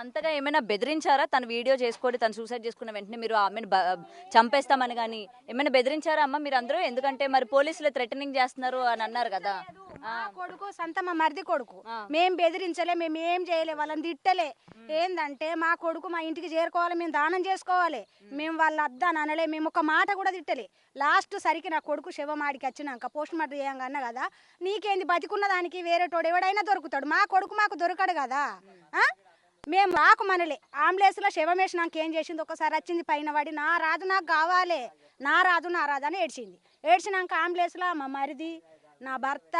అంతగా ఏమైనా బెదిరించారా? తను వీడియో చేసుకొని తను సూసైడ్ చేసుకున్న వెంటనే మీరు ఆమెను చంపేస్తామని గాని ఏమైనా బెదిరించారా అమ్మ మీరందరూ? ఎందుకంటే మరి పోలీసులు థ్రెటనింగ్ చేస్తున్నారు అని అన్నారు కదా. మా కొడుకు సంత మా మరిది కొడుకు, మేం బెదిరించలే, మేము ఏం చేయలే, వాళ్ళని తిట్టలే. ఏందంటే మా కొడుకు మా ఇంటికి చేరుకోవాలి, మేము దానం చేసుకోవాలి, మేము వాళ్ళ అద్దాని అనలే, మేము ఒక మాట కూడా తిట్టలే. లాస్ట్ సరికి నా కొడుకు శవం ఆడికి వచ్చినాక పోస్ట్ మార్టం చేయంగా అన్న కదా, నీకేంది బతికున్న దానికి వేరే తోడు ఎవడైనా దొరుకుతాడు, మా కొడుకు మాకు దొరకడు కదా. మేము రాకు మనలే. అంబులెన్స్లో శవం వేసినాక ఏం చేసింది, ఒకసారి వచ్చింది పైన పడి నా రాదు నాకు కావాలి, నా రాదు అని ఏడ్చింది. ఏడ్చినాక అంబులెన్స్లో మా మరిది, నా భర్త,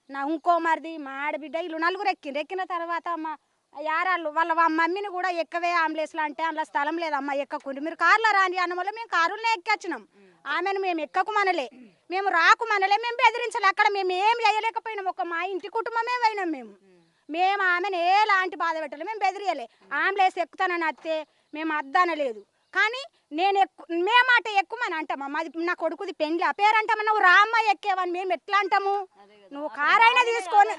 నా ఇంకో మరిది, మా ఆడబిడ్డ వీళ్ళు నలుగురు ఎక్కిన తర్వాత మా యారాళ్ళు వాళ్ళ మమ్మీని కూడా ఎక్కవే అంబులెన్స్లో అంటే అందులో స్థలం లేదమ్మా ఎక్కకుండా, మీరు కార్లో రాని అన్న వల్ల మేము కారులోనే ఎక్కొచ్చినాం. ఆమెను మేము ఎక్కకు మనలే, మేము రాకు మనలే, మేము బెదిరించాలి. అక్కడ మేము ఏం చేయలేకపోయినాం, ఒక మా ఇంటి కుటుంబమే పోయినాం. మేము ఆమెను ఎలాంటి బాధ పెట్టలే, మేము బెదిరియలే. అంబులెన్స్ ఎక్కుతానని అత్తే మేము అద్దనలేదు. కానీ నేను మేమాట ఎక్కుమని అంటామా, మాది నా కొడుకుది పెండ్లి ఆ పేరు అంటామా, నువ్వు రామ్మ ఎక్కేవని మేము ఎట్లా అంటాము? నువ్వు కారైనా తీసుకొని,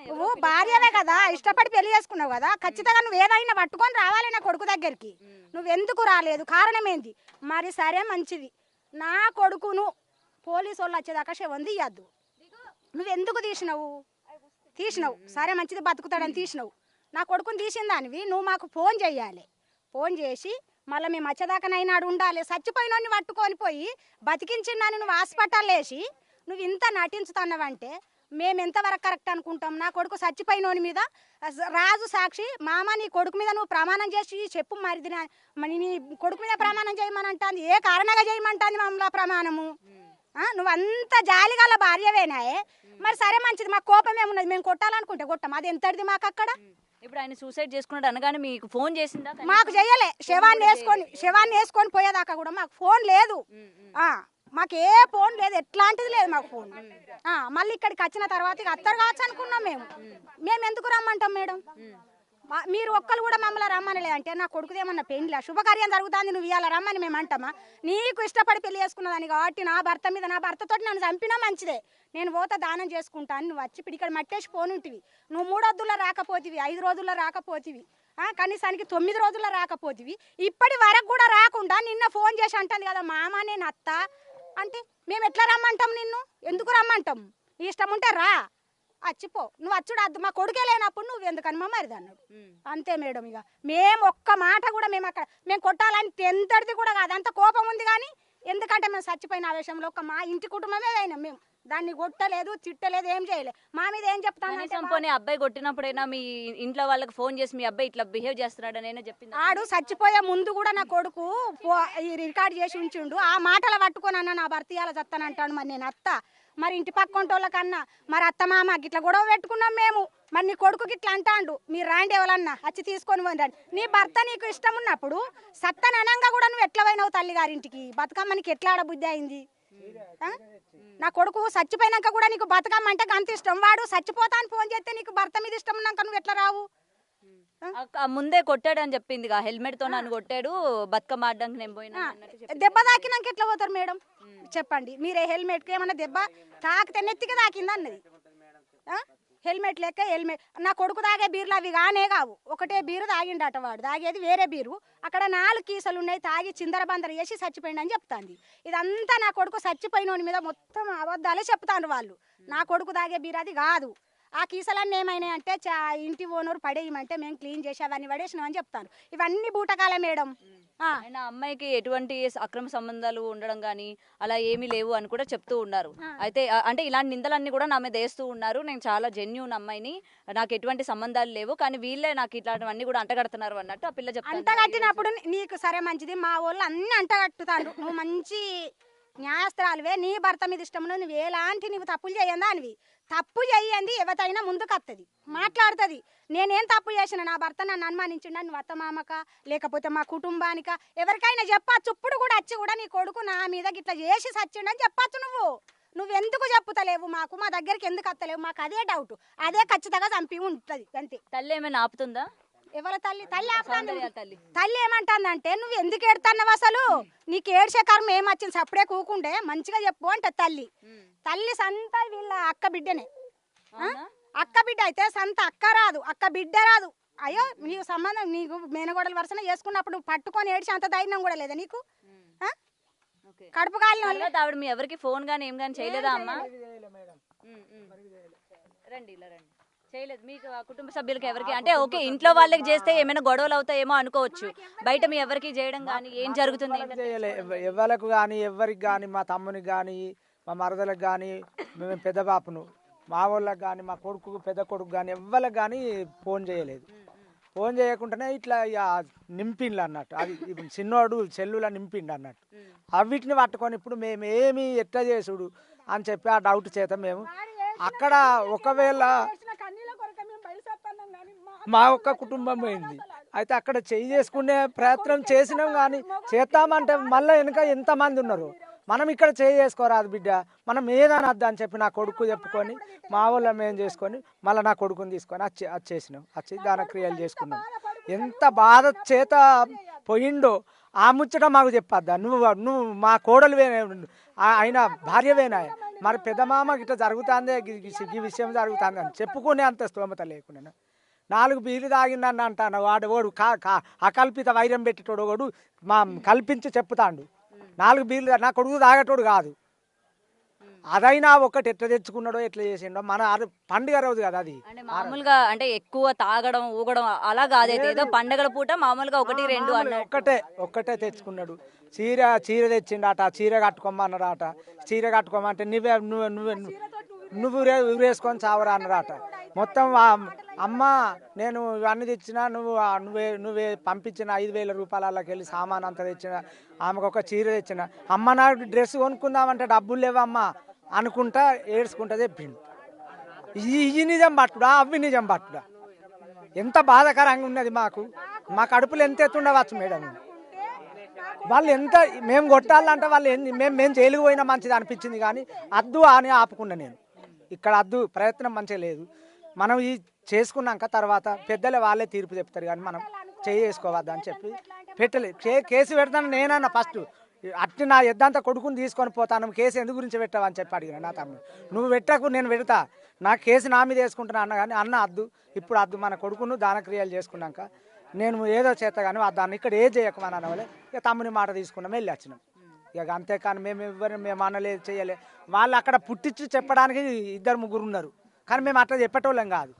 నువ్వు భార్యవే కదా, ఇష్టపడి పెళ్లి చేసుకున్నావు కదా, ఖచ్చితంగా నువ్వు ఏదైనా పట్టుకొని రావాలి నా కొడుకు దగ్గరికి. నువ్వెందుకు రాలేదు, కారణం ఏంది? మరి సరే మంచిది, నా కొడుకును పోలీసు వాళ్ళు వచ్చేదాకా శవం తీయద్దు, నువ్వెందుకు తీసినావు సరే మంచిది బతుకుతాడని తీసినావు. నా కొడుకుని తీసిన దానివి నువ్వు మాకు ఫోన్ చెయ్యాలి, ఫోన్ చేసి మళ్ళీ మేము వచ్చేదాకానైనాడు ఉండాలి. చచ్చిపోయినోడిని పట్టుకొని పోయి బతికించిందని నువ్వు హాస్పిటల్ వేసి నువ్వు ఇంత నటించుతున్నావంటే మేము ఎంతవరకు కరెక్ట్ అనుకుంటాం? నా కొడుకు చచ్చిపోయినోని మీద రాజు సాక్షి, మామ నీ కొడుకు మీద నువ్వు ప్రమాణం చేసి చెప్పు, మరి నీ కొడుకు మీద ప్రమాణం చేయమని అంటుంది, ఏ కారణంగా చేయమంటుంది మమ్మల్ని ప్రమాణము? నువ్వు అంత జాలిగల భార్యవేనాయే. మరి సరే మంచిది, మాకు కోపం ఏమున్నది, మేము కొట్టాలనుకుంటే కొట్టాం, అది ఎంతటిది మాకు అక్కడ. ఇప్పుడు ఆయన సూసైడ్ చేసుకున్నాడు అనగానే మీకు ఫోన్ చేసిందా? మాకు చెయ్యలే, శవాన్ని వేసుకొని పోయేదాకా కూడా మాకు ఫోన్ లేదు, మాకు ఏ ఫోన్ లేదు, ఎట్లాంటిది లేదు మాకు ఫోన్. మళ్ళీ ఇక్కడికి వచ్చిన తర్వాత ఇక అత్తరు కావచ్చు అనుకున్నాం. మేము ఎందుకు రమ్మంటాం మేడం? మీరు ఒక్కరు కూడా మమ్మల్ని రమ్మనలే. అంటే నా కొడుకుదేమన్నా పెళ్లి శుభకార్యం జరుగుతుంది, నువ్వు ఇవాళ రమ్మని మేము అంటామా? నీకు ఇష్టపడి పెళ్లి చేసుకున్నదాన్ని కాబట్టి నా భర్తతో నన్ను చంపినా మంచిదే, నేను పోతా దానం చేసుకుంటాను. నువ్వు వచ్చి ఇక్కడ మట్టేసి పోనుంటివి, నువ్వు 3 రోజుల్లో రాకపోతివి, 5 రోజుల్లో రాకపోతివి, కనీసానికి 9 రోజుల్లో రాకపోతివి, ఇప్పటి వరకు కూడా రాకుండా నిన్న ఫోన్ చేసి అంటుంది కదా మామ నేను అత్త అంటే మేము ఎట్లా రమ్మంటాం? నిన్ను ఎందుకు రమ్మంటాం? ఇష్టం ఉంటే రా, వచ్చిపో, నువ్వు వచ్చుడద్దు, మా కొడుకే లేనప్పుడు నువ్వు ఎందుకని మా మరిది అన్నాడు. అంతే మేడం. ఇక మేము ఒక్క మాట కూడా మేము కొట్టాలని ఎంతటిది కూడా కాదు, అంత కోపం ఉంది. కానీ ఎందుకంటే మేము చచ్చిపోయిన ఆవేశంలో మా ఇంటి కుటుంబమే అయినాం, మేము దాన్ని కొట్టలేదు, తిట్టలేదు, ఏం చేయలేదు. మా మీద ఏం చెప్తాను? పోనీ అబ్బాయి కొట్టినప్పుడైనా మీ ఇంట్లో వాళ్ళకి ఫోన్ చేసి మీ అబ్బాయి ఇట్లా బిహేవ్ చేస్తున్నాడు అని చెప్పింది? ఆడు చచ్చిపోయే ముందు కూడా నా కొడుకు రికార్డ్ చేసి ఉంచిండు, ఆ మాటలు పట్టుకొని అన్న నా భర్త ఇయాల చస్తానంటాడు. మరి నేను అత్త, మరి ఇంటి పక్కంటోళ్ళకన్నా మరి అత్త మామ గిట్లా గొడవ పెట్టుకున్నాం మేము. మరి నీ కొడుకు గిట్లా అంటాడు, మీరు రాండి ఎవరన్నా వచ్చి తీసుకొని పోండి. నీ భర్త నీకు ఇష్టం ఉన్నప్పుడు సత్తననంగా కూడా నువ్వు ఎట్లా పోయినావు తల్లి గారింటికి? బతుకమ్మ నీకు ఎట్లా ఆడబుద్ధి అయింది? నా కొడుకు చచ్చిపోయినాక కూడా నీకు బతుకమ్మ అంటే అంత ఇష్టం, వాడు చచ్చిపోతా అని ఫోన్ చేస్తే నీకు భర్త మీద ఇష్టం ఉన్నాక నువ్వు ఎట్లా రావు? ముందే కొట్టాడు అని చెప్పింది, హెల్మెట్ తో నన్ను కొట్టాడు, బతుకమ్మ ఆడడానికి నేను పోయినా. దెబ్బ తాకినాక ఎట్లా పోతారు మేడం చెప్పండి? మీరే హెల్మెట్కి ఏమన్నా దెబ్బ తాకితే నెత్తికి తాకింది అన్నది, హెల్మెట్ లెక్క హెల్మెట్. నా కొడుకు తాగే బీర్లు అవి కానే కావు, ఒకటే బీరు తాగిండట, వాడు తాగేది వేరే బీరు, అక్కడ 4 కీసలు ఉన్నాయి, తాగి చిందరబందర చేసి చచ్చిపోయింది అని చెప్తాంది. ఇదంతా నా కొడుకు చచ్చిపోయినోని మీద మొత్తం అబద్ధాలే చెప్తాను వాళ్ళు. నా కొడుకు తాగే బీరు అది కాదు. ఆ కీసలన్నీ ఏమైనాయి అంటే ఇంటి ఓనరు పడేయమంటే మేము క్లీన్ చేసి అవన్నీ పడేసినామని చెప్తాను. ఇవన్నీ బూటకాలే మేడం. ఆయన అమ్మాయికి ఎటువంటి అక్రమ సంబంధాలు ఉండడం కానీ అలా ఏమీ లేవు అని కూడా చెప్తూ ఉన్నారు. అయితే అంటే ఇలాంటి నిందలన్నీ కూడా నా మీద వేస్తూ ఉన్నారు, నేను చాలా జెన్యూన్ అమ్మాయిని, నాకు ఎటువంటి సంబంధాలు లేవు, కానీ వీళ్ళే నాకు ఇట్లాంటివన్నీ కూడా అంటగడుతున్నారు అన్నట్టు ఆ పిల్ల చెప్తాను. అంటగట్టినప్పుడు నీకు సరే మంచిది, మా వాళ్ళు అన్ని అంటగట్టుతారు, నువ్వు మంచి న్యాయస్థరాలువే, నీ భర్త మీద ఇష్టంలో నువ్వు ఎలాంటి నువ్వు తప్పులు చేయందా అనివి. తప్పు చేయండి ఎవరైనా ముందుకు వస్తుంది, మాట్లాడుతుంది. నేనేం తప్పు చేసిన, నా భర్త నన్ను అనుమానించిండ, నువ్వు అత్తమామక లేకపోతే మా కుటుంబానిక ఎవరికైనా చెప్పచ్చు. ఇప్పుడు కూడా వచ్చి కూడా నీ కొడుకు నా మీద గిట్లా చేసి సచ్చిండని చెప్పచ్చు. నువ్వెందుకు చెప్పుతలేవు మాకు, మా దగ్గరికి ఎందుకు వస్తలేవు? మాకు అదే డౌట్, అదే ఖచ్చితంగా చంపి ఉంటుంది అంతే. తల్లి ఏమైనా ఆపుతుందా? ఎవరి తల్లి? తల్లి ఏమంటుందంటే నువ్వు ఎందుకు ఏడుతున్నావు, అసలు నీకు ఏడ్చే కర్మ ఏమొచ్చింది, అప్పుడే కూకుండే మంచిగా చెప్పు అంటే తల్లి సంత వీళ్ళ అక్క బిడ్డనే. అక్క బిడ్డ అయితే సంత అక్క రాదు, అక్క బిడ్డ రాదు, అయ్యో నీకు సంబంధం నీకు మేనగోడల వరుసన చేసుకున్నప్పుడు పట్టుకొని ఏడ్చి అంత ధైర్యం కూడా లేదా నీకు ఆ? కడుపు కాలిన వాళ్ళు తర్వాత ఆవిడ మీ ఎవరికి ఫోన్ గానీ ఏం గానీ చేయలేదా అమ్మా? రండి ఇలా రండి. చేయలేదు మీకు ఆ కుటుంబ సభ్యులకి ఎవరికి అంటే ఓకే ఇంట్లో వాళ్ళకి చేస్తే ఏమైనా గొడవలు అవుతాయేమో అనుకోవచ్చు, బయట మీ ఎవరికి చేయడం కానీ ఏం జరుగుతుంది? చేయలే ఎవరికి కానీ ఎవరికి కానీ మా తమ్మునికి కానీ మా మరదలకు కానీ మేము పెద్ద బాపును మా వాళ్ళకి కానీ మా కొడుకు పెద్ద కొడుకు కానీ ఎవరికి కానీ ఫోన్ చేయలేదు. ఫోన్ చేయకుండానే ఇట్లా ఇక నింపిండు అన్నట్టు, అది ఇప్పుడు చిన్నోడు సెల్లులా నింపిండు అన్నట్టు. అవిటిని పట్టుకొని ఇప్పుడు మేము ఏమి ఎట్లా చేసుడు అని చెప్పి ఆ డౌట్ చేత మేము అక్కడ ఒకవేళ మా ఒక్క కుటుంబం పోయింది అయితే అక్కడ చెయ్యి చేసుకునే ప్రయత్నం చేసినాం కానీ చేస్తామంటే మళ్ళీ వెనుక ఎంతమంది ఉన్నారు, మనం ఇక్కడ చేయి చేసుకోరాదు బిడ్డ, మనం ఏదనద్దు అని చెప్పి నా కొడుకు చెప్పుకొని మా వాళ్ళ మేము చేసుకొని మళ్ళీ నా కొడుకుని తీసుకొని వచ్చేసినాం. వచ్చి దాని క్రియలు చేసుకున్నాం. ఎంత బాధ చేత పోయిండో ఆ ముచ్చట మాకు చెప్పద్దా, నువ్వు మా కోడలు ఆయన భార్యవేనా, మరి పెద్ద మామ ఇట్లా జరుగుతుందే ఈ విషయం జరుగుతుంది అని చెప్పుకునే అంత స్తోమత లేకుండా 4 బీర్లు తాగిందని అంటాను. వాడు అకల్పిత వైరం పెట్టేటోడు వాడు మా కల్పించి చెప్తాడు. 4 బీర్లు నా కొడుకు తాగేటోడు కాదు. అదైనా ఒకటి ఎట్లా తెచ్చుకున్నాడో ఎట్లా చేసిండో మన పండుగ రోజు కదా అది. అంటే మామూలుగా అంటే ఎక్కువ తాగడం ఊగడం అలా కాదైతే ఏదో పండగల పూట మామూలుగా 1, 2 అన్నట్టు ఒక్కటే తెచ్చుకున్నాడు. చీర తెచ్చిండట, చీర కట్టుకోమన్నాడట. చీర కట్టుకోమంటే నువ్వు ఊరేసుకొని చావరా అన్నారట. మొత్తం అమ్మ నేను ఇవన్నీ తెచ్చినా నువ్వే పంపించిన 5,000 రూపాయలకి వెళ్ళి సామాన్ అంతా తెచ్చిన, ఆమెకు ఒక చీర తెచ్చిన, అమ్మ నాకు డ్రెస్ కొనుక్కుందామంటే డబ్బులు లేవమ్మా అనుకుంటా ఏడ్చుకుంటా చెప్పిండు. ఈ నిజం పట్టుడా అవి నిజం పట్టుడా ఎంత బాధాకరంగా ఉన్నది మాకు. మా కడుపులు ఎంత ఎత్తుండవచ్చు మేడం. వాళ్ళు ఎంత మేము కొట్టాలంటే వాళ్ళు మేము జైలుకు పోయినా మంచిది అనిపించింది కానీ అద్దు అని ఆపుకున్నా నేను. ఇక్కడ అద్దు ప్రయత్నం మంచిగా లేదు. మనం ఈ చేసుకున్నాక తర్వాత పెద్దలే వాళ్ళే తీర్పు చెప్తారు కానీ మనం చేసుకోవద్దు అని చెప్పి పెట్టలేదు. కేసు పెడతాను నేనన్నా ఫస్ట్ అట్టి నా ఎద్దంతా కొడుకుని తీసుకొని పోతాను, కేసు ఎందుకు గురించి పెట్టావు అని చెప్పి అడిగిన. నా తమ్ముడు నువ్వు పెట్టకు నేను పెడతా, నా కేసు నా మీద వేసుకుంటున్నా అన్న కానీ అన్న అద్దు ఇప్పుడు అద్దు, మన కొడుకును దానక్రియలు చేసుకున్నాక నేను ఏదో చేస్తా కానీ దాన్ని ఇక్కడ ఏం చేయకమని అనవలే. ఇక తమ్ముని మాట తీసుకున్నాం వెళ్ళి వచ్చినాం. ఇక అంతేకాని మేము అనలేదు చేయలే. వాళ్ళు అక్కడ పుట్టించి చెప్పడానికి 2, 3 ఉన్నారు కానీ మేము అట్లా చెప్పేటోళ్ళం కాదు.